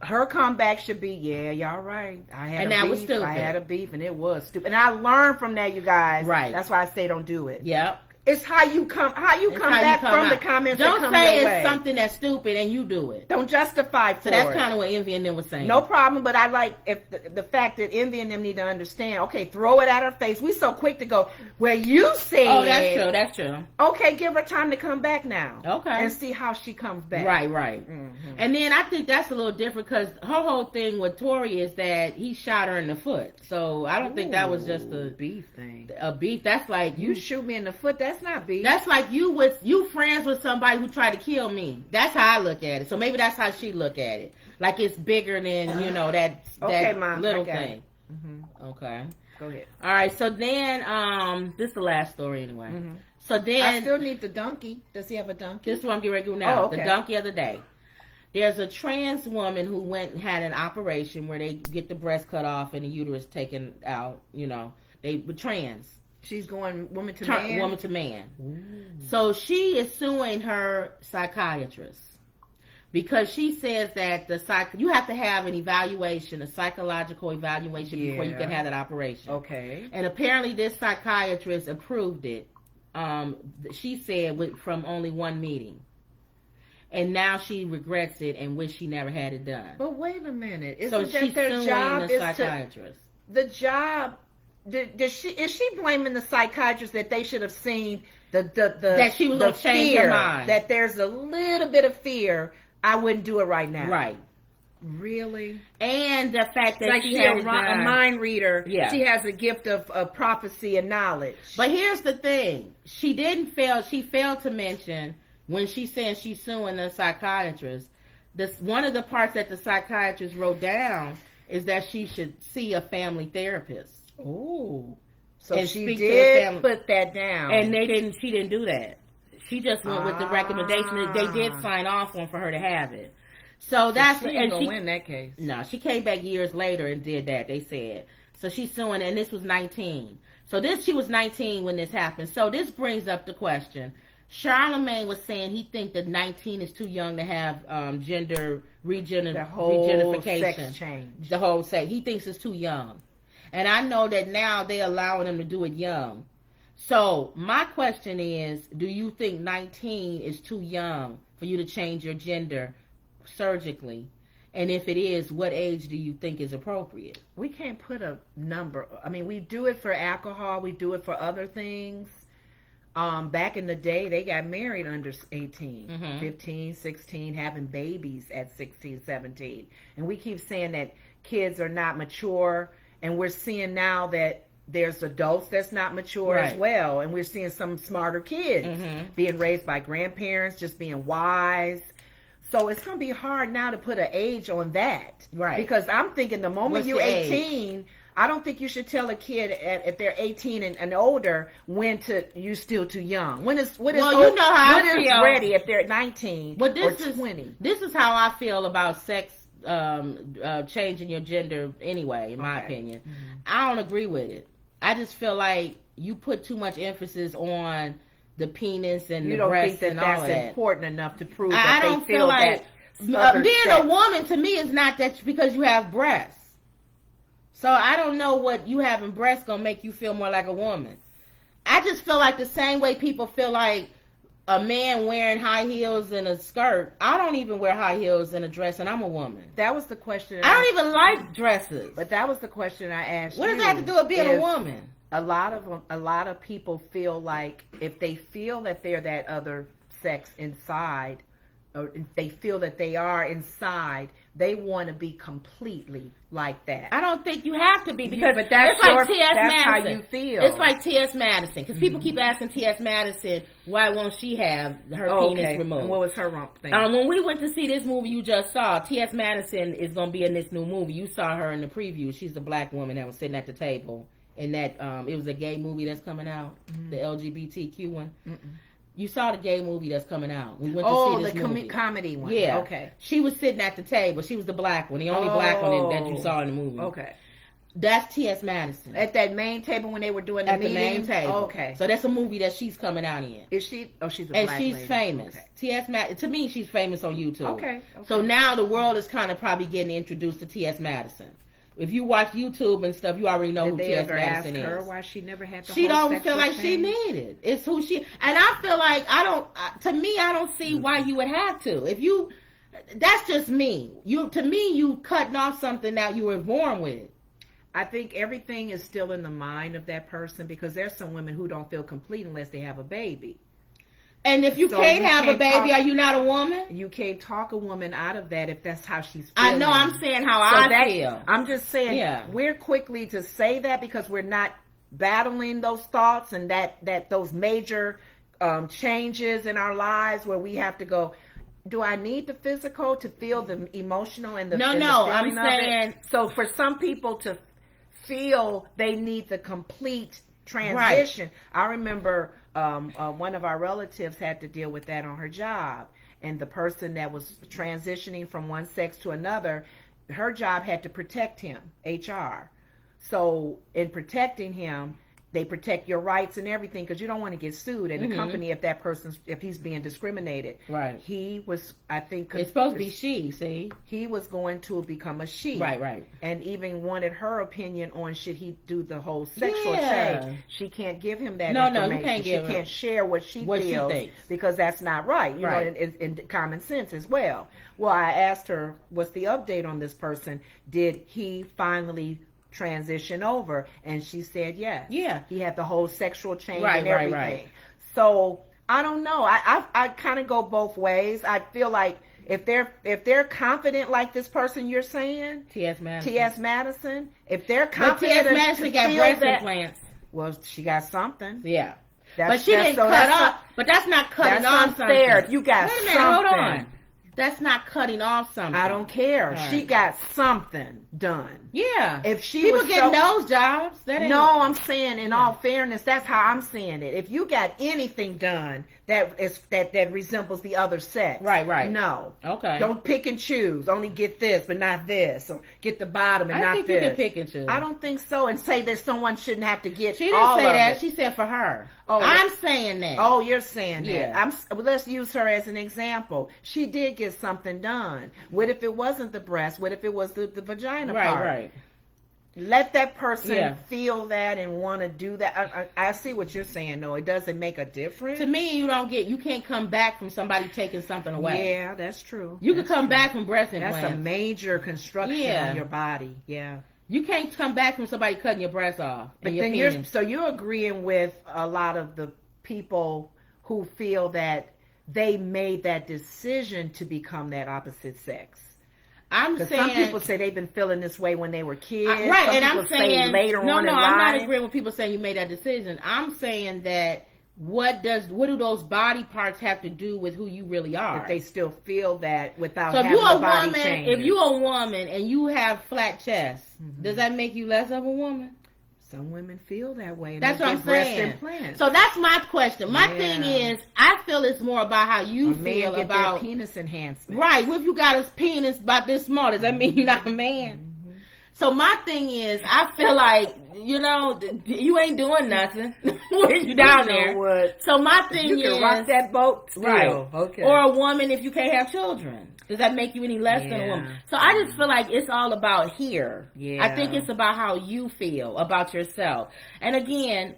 Her comeback should be, yeah, y'all right. I had And a that beef. was stupid. I had a beef, and it was stupid. And I learned from that, you guys. Right. That's why I say don't do it. Yep. It's how you come back from the comments. Don't that come say your it's way. something that's stupid and you do it. Don't justify for So that's it. kind of what Envy and them was saying. No problem, but I like if the fact that Envy and them need to understand. Okay, throw it at her face. We so quick to go where you said. Oh, that's true. That's true. Okay, give her time to come back now. Okay. And see how she comes back. Right. And then I think that's a little different because her whole thing with Tori is that he shot her in the foot. So I don't think that was just a beef thing. beef. That's like You shoot me in the foot. That's not beef. That's like you friends with somebody who tried to kill me. That's how I look at it. So maybe that's how she look at it. Like it's bigger than that Okay, Mom, little I got thing. it. Okay. Go ahead. All right. So then, this is the last story anyway. So then, I still need the donkey. Does he have a donkey? this is what I'm getting ready to do now. Oh, okay. The donkey of the day. There's a trans woman who went and had an operation where they get the breast cut off and the uterus taken out. You know, they were trans. She's going woman to Turn man. woman to man. So she is suing her psychiatrist because she says that you have to have an evaluation, a psychological evaluation before you can have that operation. Okay. And apparently this psychiatrist approved it. She said from only one meeting. And now she regrets it and wish she never had it done. But wait a minute. So Isn't she's that their suing job? the Is psychiatrist. the job? Is she blaming the psychiatrist that they should have seen that she was the gonna change her fear, mind? that there's a little bit of fear? I wouldn't do it right now. Right. Really? And the fact that Like she she's had a it done. mind reader. Yeah. She has a gift of prophecy and knowledge. But here's the thing. She failed to mention when she's saying she's suing the psychiatrist. One of the parts that the psychiatrist wrote down is that she should see a family therapist. Ooh. So And she speak to the did family. put that down. And she didn't do that. She just went with the recommendation. They did Ah. sign off on for her to have it. So that's she ain't and gonna she win that case. No, she came back years later and did that. They said so. She's suing, and this was 19. So she was 19 when this happened. So this brings up the question: Charlemagne was saying he think that 19 is too young to have gender The whole regenification. sex change. The whole sex. He thinks it's too young. And I know that now they're allowing them to do it young. So my question is, do you think 19 is too young for you to change your gender surgically? And if it is, what age do you think is appropriate? We can't put a number. I mean, we do it for alcohol. We do it for other things. Back in the day, they got married under 18, 15, 16, having babies at 16, 17. And we keep saying that kids are not mature. And we're seeing now that there's adults that's not mature as well. And we're seeing some smarter kids being raised by grandparents, just being wise. So it's going to be hard now to put an age on that. Right. Because I'm thinking the moment What's you're the age? 18, I don't think you should tell a kid if they're 18 and older when you still too young. When is Well, you know how when I is feel. ready if they're 19 But or this is 20. This is how I feel about sex changing your gender anyway, in my opinion. I don't agree with it. I just feel like you put too much emphasis on the penis and You the don't breasts think that and all that's of that. important enough to prove I that don't they feel feel like that other being sex. a woman to me is not that because you have breasts. So I don't know what you having breasts gonna make you feel more like a woman. I just feel like the same way people feel like a man wearing high heels and a skirt. I don't even wear high heels and a dress, and I'm a woman. That was the question. I don't even like dresses. But that was the question I asked. What does you, that have to do with being a is woman? A lot of people feel like if they feel that they're that other sex inside, or if they feel that they are inside, they want to be completely like that. I don't think you have to be because but that's it's like your- T.S. that's how Madison. you feel. It's like T.S. Madison because people keep asking T.S. Madison why won't she have her penis removed? And what was her rump thing? When we went to see this movie you just saw, T.S. Madison is going to be in this new movie. You saw her in the preview. She's the black woman that was sitting at the table. And that it was a gay movie that's coming out, the LGBTQ one. You saw the gay movie that's coming out. We went to see this movie. Comedy one. Yeah. Okay. She was sitting at the table. She was the black one, the only black one that you saw in the movie. Okay. That's T.S. Madison. At that main table when they were doing the At the meeting? main table. Okay. So that's a movie that she's coming out in. Is she? Oh, she's a And black she's lady. famous. Okay. T.S. Madison, to me, she's famous on YouTube. Okay. So now the world is kind of probably getting introduced to T.S. Madison. If you watch YouTube and stuff, you already know Did who they T.S. ever ask Madison her is. why she never had the She whole don't feel sexual like she thing? needed. It's who she, and I feel like to me, I don't see why you would have to. If you, that's just me. To me, you cutting off something that you were born with. I think everything is still in the mind of that person because there's some women who don't feel complete unless they have a baby. And if you So can't you have a can't baby, talk- are you not a woman? You can't talk a woman out of that if that's how she's I feeling. know. I'm saying how So I that- feel. I'm just saying Yeah. we're quickly to say that because we're not battling those thoughts and that those major changes in our lives where we have to go, do I need the physical to feel the emotional and the No, and the no, feeling I'm of it? saying- So for some people to feel they need the complete transition. I remember one of our relatives had to deal with that on her job, and the person that was transitioning from one sex to another, her job had to protect him, HR. So in protecting him, they protect your rights and everything because you don't want to get sued in the company if he's being discriminated. Right. He was, I think, It's supposed to be she. See. he was going to become a she. Right. And even wanted her opinion on should he do the whole sexual Yeah. change. She can't give him that No, information. you can't give she her can't share what she what she feels thinks. because that's not right. You Right. know, in common sense as well. Well, I asked her, what's the update on this person? Did he finally transition over? And she said yes. Yeah. He had the whole sexual change Right, and right, everything. right. So I don't know. I kind of go both ways. I feel like if they're confident like this person you're saying, T.S. Madison. T.S. Madison, if they're But confident T.S. to Madison got feel breast that, implants. well, she got something. Yeah. That's, But she that's- didn't so cut that's off. But that's not cutting that's off unfair. something. If you got Wait a minute, hold something. on. That's not cutting off something. I don't care. Right. She got something done. Yeah. If she People was get nose jobs. That ain't No, I'm saying in all fairness, that's how I'm saying it. If you got anything done, that resembles the other sex. Right. No. Okay. Don't pick and choose. Only get this, but not this. Or get the bottom and I not think this. you can pick and choose. I don't think so. And say that someone shouldn't have to get She didn't all say of that. it. She said for her. Oh, I'm saying that. Oh, you're saying that. Yeah. Well, let's use her as an example. She did get something done. What if it wasn't the breast? What if it was the vagina part? Right. Let that person Yeah. feel that and want to do that. I see what you're saying. No, it doesn't make a difference. To me, you can't come back from somebody taking something away. Yeah, that's true. You can That's come true. back from breast implants. That's a major construction Yeah. on your body. Yeah. You can't come back from somebody cutting your breast off. But And your then penis. you're agreeing with a lot of the people who feel that they made that decision to become that opposite sex. I'm Because saying some people say they've been feeling this way when they were kids. right, Some and people I'm say saying later no, on in I'm not life. agreeing with people saying you made that decision. I'm saying that what do those body parts have to do with who you really are? If they still feel that without So if having you're a the body woman, change. if you're a woman and you have flat chest, Mm-hmm. does that make you less of a woman? Some women feel that way. And That's they what I'm get breast saying. implants. So that's my question. My Yeah. thing is, I feel it's more about how you A man feel get about their penis enhancement. right. What if you got a penis about this small? Does that mean you're not a man? Mm-hmm. So my thing is, I feel like you ain't doing nothing when you down You know there. what? So my thing You is, can rock that boat still. right? Okay. Or a woman if you can't have children. Does that make you any less than a Yeah. woman? So I just feel like it's all about here. Yeah. I think it's about how you feel about yourself. And again,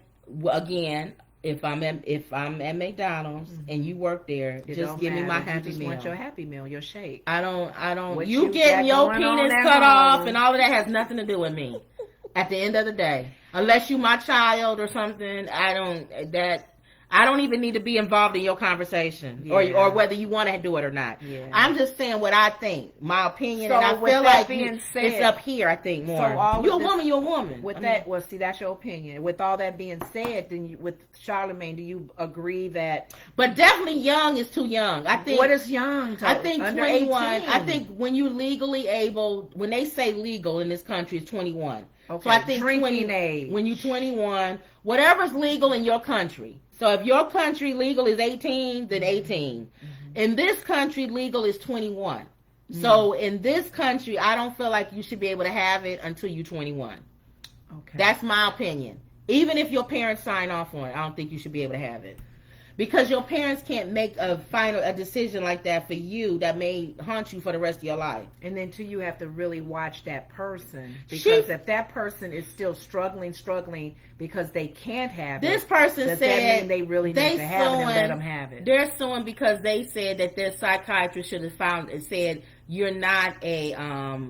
if I'm at McDonald's and you work there, It just don't give me my matter. Happy You just Meal. want your Happy Meal, your shake. I don't. What You you getting got your going on penis at cut off home. and all of that has nothing to do with me. At the end of the day, unless you my child or something, I don't even need to be involved in your conversation Yeah. or whether you want to do it or not. Yeah. I'm just saying what I think, my opinion, So and I with feel that like being said- it's up here. I think more. all You're a of this- woman. You're a woman. With I that, mean, well, see, that's your opinion. With all that being said, then with Charlemagne, do you agree that but definitely young is too young. I think what is young? I think Under 21. 18? I think when you legally able, when they say legal in this country, is 21. Okay. So I think Drinking age. when you're 21, whatever's legal in your country. So if your country legal is 18, then 18. In this country, legal is 21. So in this country, I don't feel like you should be able to have it until you're 21. Okay. That's my opinion. Even if your parents sign off on it, I don't think you should be able to have it. Because your parents can't make a decision like that for you that may haunt you for the rest of your life. And then too, you have to really watch that person, because if that person is still struggling because they can't have This it, person does said that mean they really need to have it and let them have it? They're suing because they said that their psychiatrist should have found and said you're not a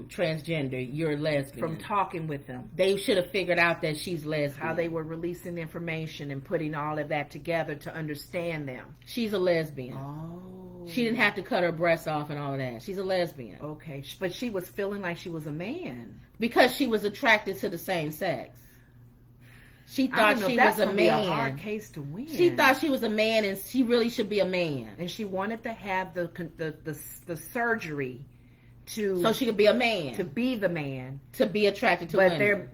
transgender, you're lesbian. From talking with them, They should have figured out that she's lesbian. how they were releasing information and putting all of that together to understand them. She's a lesbian. Oh, She didn't have to cut her breasts off and all of that. She's a lesbian. Okay, but she was feeling like she was a man. Because she was attracted to the same sex. She I thought don't know she if that's was a gonna be a hard man. case to win. She thought she was a man and she really should be a man. and she wanted to have the surgery to So she could be a man. to be the man. To be attracted to But women.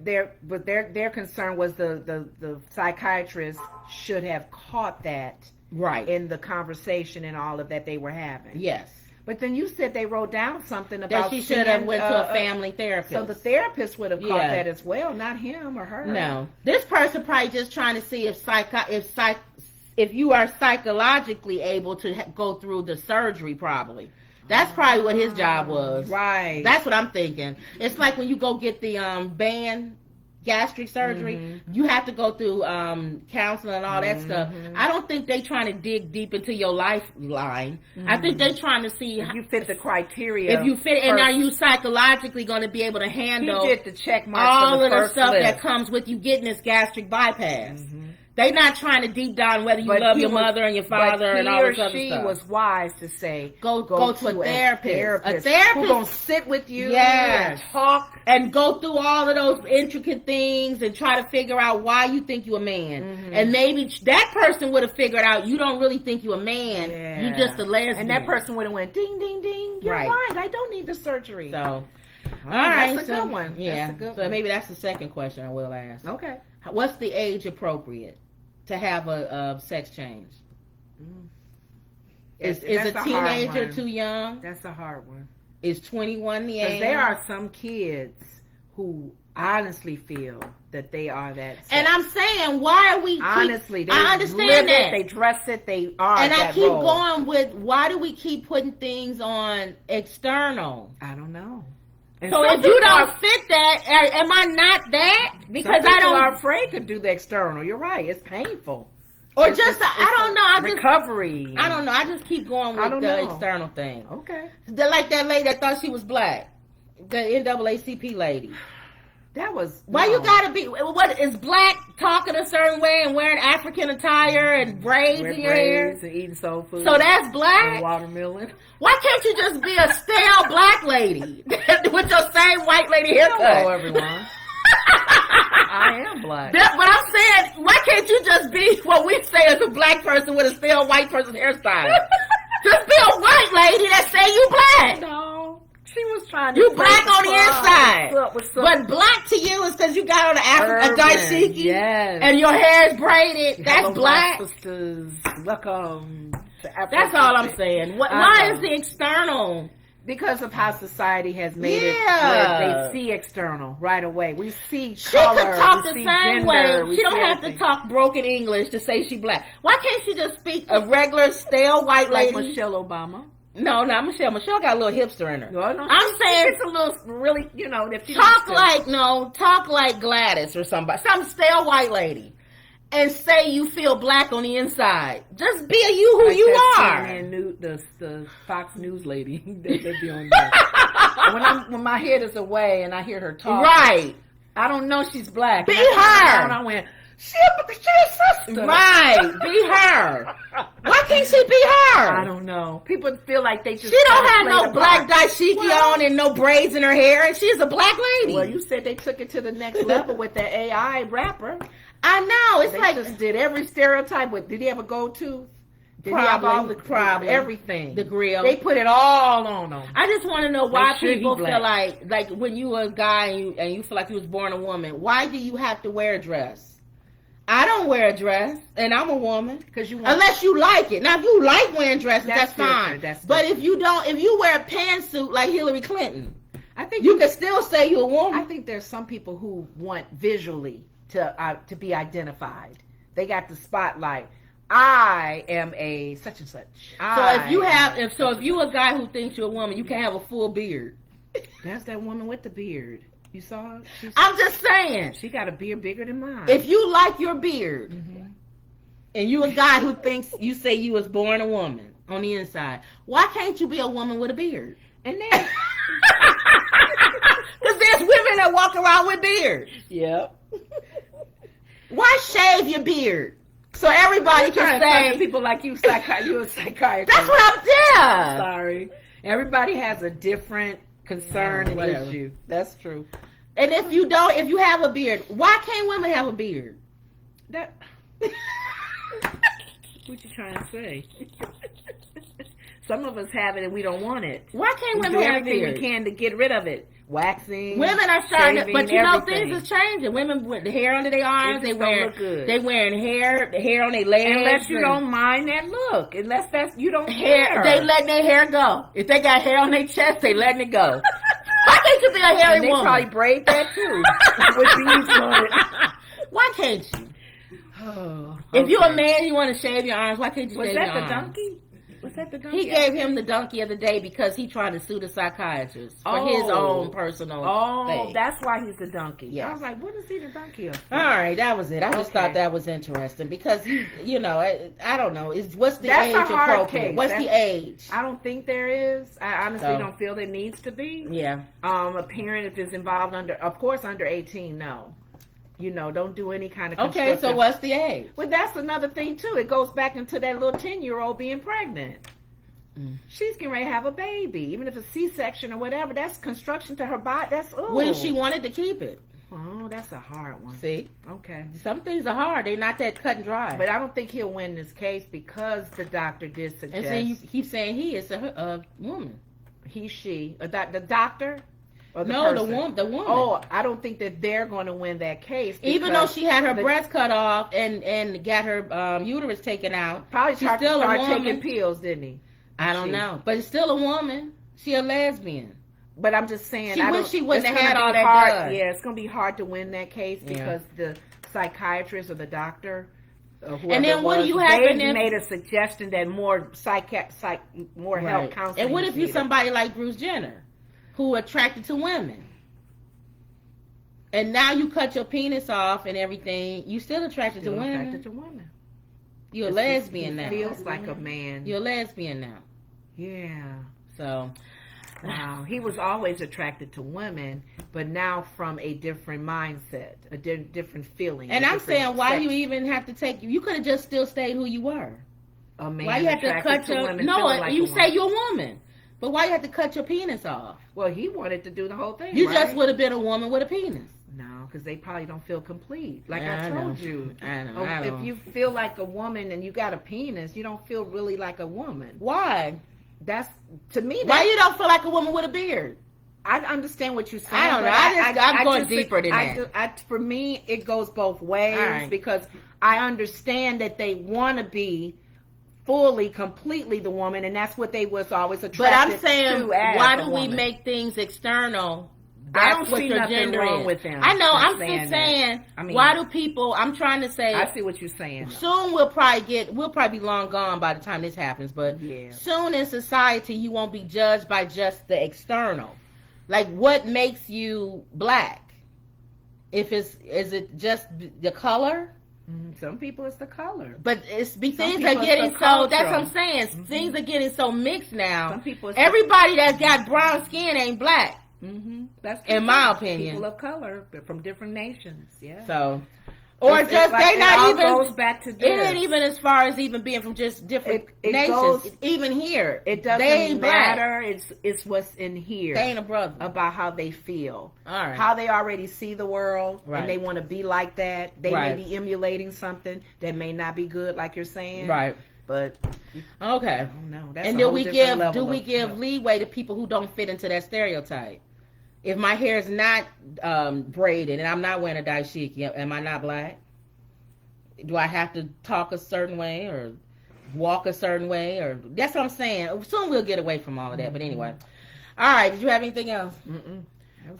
their concern was the psychiatrist should have caught that Right. in the conversation and all of that they were having. Yes. But then you said they wrote down something That about she should have seeing, went to a family therapist. So the therapist would have caught Yeah. that as well, not him or her. No. This person probably just trying to see if you are psychologically able to go through the surgery probably. That's probably what his job was. Right. That's what I'm thinking. It's like when you go get the band gastric surgery, you have to go through counseling and all that stuff. I don't think they trying to dig deep into your lifeline. I think they trying to see If you fit the criteria. if you fit, and first. are you psychologically going to be able to He handle did the check marks all for of the the first stuff list. that comes with you getting this gastric bypass? They not trying to deep down whether you But love he your was- mother and your father but and he all or this other she stuff. was wise to say, Go to a therapist. A who therapist gonna sit with you Yes. and talk. and go through all of those intricate things and try to figure out why you think you're a man. And maybe that person would have figured out you don't really think you're a man. Yeah. You're just a lesbian. And that person would have went ding ding ding. You're Right. right. I don't need the surgery. So, all that's right. a good one. Yeah. That's a good so one. maybe that's the second question I will ask. Okay. What's the age appropriate to have a sex change? Is That's a a hard teenager one. too young? That's a hard one. Is 21 the Because age? there are some kids who honestly feel that they are that sex. And I'm saying, why are we? Honestly, they I understand live that. it, they dress it, they are And that I keep role. going with, why do we keep putting things on external? I don't know. And So some if you people don't are- fit that, am I not that? Because some I people don't, are afraid to do the external. You're right. It's painful. or It's just, I don't know. I just, recovery. I don't know. I just keep going I with don't the know. external thing. Okay. Like that lady that thought she was black, the NAACP lady. That was Why no. you gotta be? What is black talking a certain way and wearing African attire and braids Red in your hair? braids and eating soul food. So that's and black. watermelon. Why can't you just be a stale black lady with your same white lady haircut? Hello, everyone. I am black. That's what I'm saying. Why can't you just be what we say as a black person with a stale white person's hairstyle? Just be a white lady that say you black. No, she was trying to. You say black on the inside. What's up, what's up? But black to you is because you got on a Urban, dashiki yes. and your hair is braided. That's Hello, black. Sisters, welcome to Afro That's all I'm Pacific. saying. I Why know. is the external? Because of how society has made it Yeah. where they see external right away. We see She color, could talk we the see same gender, way. we She don't see have to everything. talk broken English to say she black. Why can't she just speak a regular stale white like lady? Michelle Obama. No, not Michelle. Michelle got a little hipster in her. No, no, I'm saying it's a little really, you know, if she talk needs to- talk like Gladys or somebody, some stale white lady, and say you feel black on the inside. Just be a you who like you that are. CNN the Fox News lady they be on there. when my head is away and I hear her talk, Right, I don't know she's black. Be And I turned her. around, I went, she a sister. right. Be her. Why can't she be her? I don't know. People feel like they just. She don't gotta have play no the black part. dashiki Well- on and no braids in her hair, and she's a black lady. Well, you said they took it to the next level with that AI rapper. I know. It's They like just did every stereotype. With did he have a go-to? Did he have all the Probably. everything? the grill. They put it all on them. I just want to know why Make sure he people black. feel like when you a guy and you feel like you was born a woman, why do you have to wear a dress? I don't wear a dress, and I'm a woman. Because you want. Unless you like it. Now, if you like wearing dresses, that's different. fine. That's But if you don't, if you wear a pantsuit like Hillary Clinton, I think you can still say you're a I woman. think there's some people who want visually to be identified. They got the spotlight. I am a such and such. So if you have, if you a guy who thinks you're a woman, you can have a full beard. That's that woman with the beard. You saw her? I'm just saying, She got a beard bigger than mine. if you like your beard, Mhm. and you a guy who thinks you say you was born a woman on the inside, why can't you be a woman with a beard? And then, Because there's women that walk around with beards. yep. Why shave your beard? So everybody can say, people like you, you a psychiatrist. that's what I'm there. Sorry. Everybody has a different concern and Whatever. issue. That's true. And if you have a beard, why can't women have a beard? That. What you trying to say? Some of us have it and we don't want it. Why can't We do women have everything beards? we can to get rid of it. Waxing. Women are starting to, shaving, but you know everything. things is changing. Women with the hair under their arms, It they just don't wear look good. they wearing hair on their legs. Unless you and don't mind that look. Unless that's you don't hair, care. they letting their hair go. If they got hair on their chest, they letting it go. Why can't you be a hairy and they woman? probably braid that too. With beads on it. Why can't you? Oh, If you're a okay. man, you want to shave your arms. Why can't you Was shave that your the arms? donkey? Was that the donkey? He gave him the donkey of the day because he tried to sue the psychiatrist for his Oh. own personal Oh, thing. that's why he's the donkey. Yes. I was like, what is he the donkey of? All right, that was it. I just Okay. thought that was interesting because you know, I don't know. What's the That's age a hard appropriate? case. What's the age? I don't think there is. I honestly So. don't feel there needs to be. Yeah. A parent, if is involved of course, under 18, no. You know, don't do any kind of Okay, so constructive- what's the age? Well, that's another thing, too. It goes back into that little 10-year-old being pregnant. Mm. She's getting ready to have a baby. Even if it's C-section or whatever, that's construction to her body. That's, ooh. What if she wanted to keep it? Oh, that's a hard one. See, Okay. some things are hard. They're not that cut and dry. But I don't think he'll win this case because the doctor did and suggest then you keep saying he is a woman. he, she, the doctor or the No, person? the woman. Oh, I don't think that they're going to win that case. Even though because she had her the- breast cut off and got her uterus taken out, probably she's tried to still a start woman. taking pills, didn't he? I don't know, but it's still a woman. She a lesbian. But I'm just saying, She wish she wouldn't it's have had gonna all be that hard. done. Yeah, it's gonna be hard to win that case Yeah. because the psychiatrist or the doctor, or whoever And then it what do was, you have they in there- made a suggestion that more more help Right. counseling. And what is if you're needed. somebody like Bruce Jenner, who attracted to women, and now you cut your penis off and everything, you still attracted Still to women? attracted to women? You're a It's lesbian he now. Feels like a man. You're a lesbian now. Yeah. So, Wow. He was always attracted to women, but now from a different mindset, a different feeling. and a I'm different saying, why sex- you even have to take you could have just still stayed who you were. a man Why you have to attracted cut to your women no? feeling like You a say woman. you're a woman, but why you have to cut your penis off? Well, he wanted to do the whole thing. You right? just would have been a woman with a penis. No, because they probably don't feel complete. Like Yeah, I I told know. you. I know. Oh, I know. if you feel like a woman and you got a penis, you don't feel really like a woman. Why? That's to me. Why That, you don't feel like a woman with a beard? I understand what you're saying. I don't know. but I'm going just- deeper than that. For me, it goes both ways All right. because I understand that they want to be fully, completely the woman, and that's what they was always But attracted I'm saying, to as why a do we woman. make things external? I That's don't what see your nothing gender wrong is. with them. I know. for I'm saying just that. saying. I mean, Why do people? I'm trying to say. I see what you're saying. Soon we'll probably be long gone by the time this happens. But Yeah. soon in society, you won't be judged by just the external. Like, what makes you black? Is it just the color? Some people it's the color. But things people are it's getting the so. That's culture. what I'm saying. Things are getting so mixed now. Some people it's Everybody that's got brown skin ain't black. That's in true. my opinion. People of color but from different nations. Yeah. So, or It's just like they it not all even. goes back to It this. ain't even as far as even being from just different It nations. goes- Even here, It doesn't they ain't black. matter. It's what's in here They ain't a brother. about how they feel, All right. how they already see the world, Right. and they want to be like that. They Right. may be emulating something that may not be good, like you're saying. Right. But Okay. I don't know. That's And a do whole we different give level do we of- give leeway to people who don't fit into that stereotype? If my hair is not braided and I'm not wearing a dashiki, am I not black? Do I have to talk a certain way or walk a certain way? Or that's what I'm saying. Soon we'll get away from all of that. But anyway, all right. Did you have anything else? Mm-mm.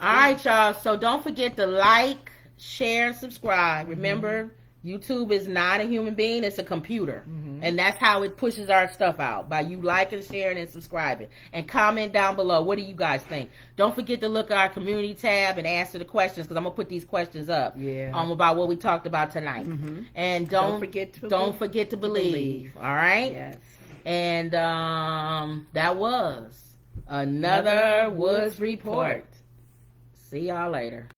All right, y'all. So don't forget to like, share, and subscribe. Remember, YouTube is not a human being; it's a computer, and that's how it pushes our stuff out by you liking, sharing, and subscribing. And comment down below. What do you guys think? Don't forget to look at our community tab and answer the questions because I'm gonna put these questions up. Yeah. About what we talked about tonight. And don't forget to believe. All right. Yes. And that was another Woods Report. See y'all later.